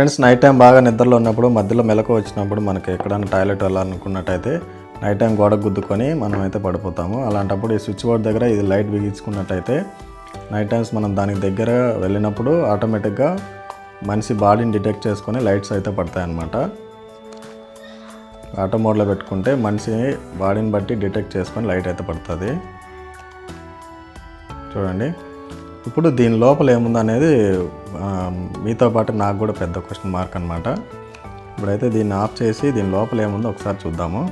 Friends, night time బాగా నిద్రలో ఉన్నప్పుడు మధ్యలో మెలకు వచ్చినప్పుడు మనకి ఎక్కడైనా టాయిలెట్ వెళ్ళాలనుకున్నట్టయితే నైట్ టైం గోడ గుద్దుకొని మనం అయితే పడిపోతాము. అలాంటప్పుడు ఈ స్విచ్ బోర్డ్ దగ్గర ఇది లైట్ బిగించుకున్నట్టయితే నైట్ టైమ్స్ మనం దానికి దగ్గర వెళ్ళినప్పుడు ఆటోమేటిక్గా మనిషి బాడీని డిటెక్ట్ చేసుకొని లైట్స్ అయితే పడతాయన్నమాట. ఆటో మోడ్లో పెట్టుకుంటే మనిషి బాడీని బట్టి డిటెక్ట్ చేసుకొని లైట్ అయితే పడుతుంది. చూడండి, ఇప్పుడు దీని లోపల ఏముందనేది మీతో పాటు నాకు కూడా పెద్ద క్వశ్చన్ మార్క్ అనమాట. ఇప్పుడైతే దీన్ని ఆఫ్ చేసి దీని లోపల ఏముందో ఒకసారి చూద్దాము.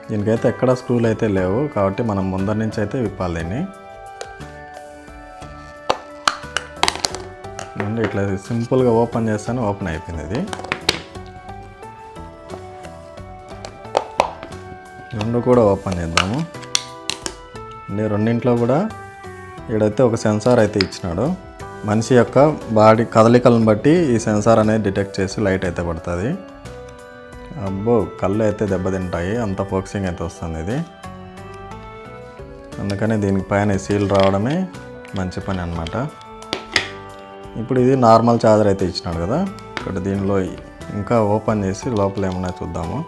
దీనికైతే ఎక్కడ స్క్రూలు అయితే లేవు కాబట్టి మనం ముందర నుంచి అయితే విప్పాలి దీన్ని. ఇట్లా సింపుల్గా ఓపెన్ చేస్తాను, ఓపెన్ అయిపోయింది. ఇది రెండు కూడా ఓపెన్ చేద్దాము. రెండింట్లో కూడా ఇక్కడైతే ఒక సెన్సార్ అయితే ఇచ్చినాడు. మనిషి యొక్క బాడీ కదలికలను బట్టి ఈ సెన్సార్ అనేది డిటెక్ట్ చేసి లైట్ అయితే పడుతుంది. అబ్బో, కళ్ళు అయితే దెబ్బతింటాయి, అంత ఫోకసింగ్ అయితే వస్తుంది ఇది. అందుకని దీనికి పైన సీల్ రావడమే మంచి పని అన్నమాట. ఇప్పుడు ఇది నార్మల్ ఛార్జర్ అయితే ఇచ్చినాడు కదా, ఇక్కడ దీనిలో ఇంకా ఓపెన్ చేసి లోపల ఏమన్నా చూద్దాము.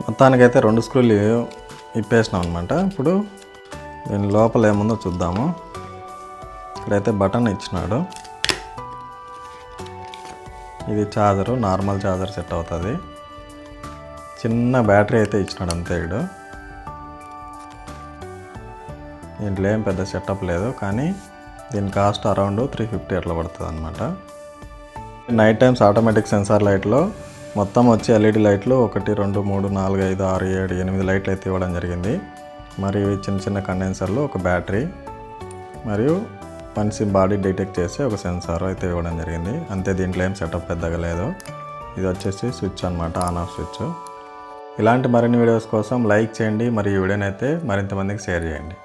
మొత్తానికైతే 2 స్క్రూలు ఇప్పేసినాం అనమాట. ఇప్పుడు దీని లోపల ఏముందో చూద్దాము. ఇక్కడైతే బటన్ ఇచ్చినాడు. ఇది ఛార్జరు, నార్మల్ ఛార్జర్ సెట్ అవుతుంది. చిన్న బ్యాటరీ అయితే ఇచ్చినాడు అంతే. ఇడు దీంట్లో ఏం పెద్ద సెటప్ లేదు, కానీ దీని కాస్ట్ అరౌండ్ 350 అట్లా పడుతుంది అనమాట. నైట్ టైమ్స్ ఆటోమేటిక్ సెన్సార్ లైట్లో మొత్తం వచ్చి ఎల్ఈడి లైట్లు 1 2 3 4 5 6 7 8 లైట్లు అయితే ఇవ్వడం జరిగింది. మరియు చిన్న చిన్న కండెన్సర్లు, ఒక బ్యాటరీ మరియు మనిషి బాడీ డిటెక్ట్ చేసి ఒక సెన్సార్ అయితే ఇవ్వడం జరిగింది అంతే. దీంట్లో ఏం సెటప్ పెద్దగా లేదు. ఇది వచ్చేసి స్విచ్ అనమాట, ఆన్ ఆఫ్ స్విచ్. ఇలాంటి మరిన్ని వీడియోస్ కోసం లైక్ చేయండి మరియు ఈ వీడియోని అయితే మరింత మందికి షేర్ చేయండి.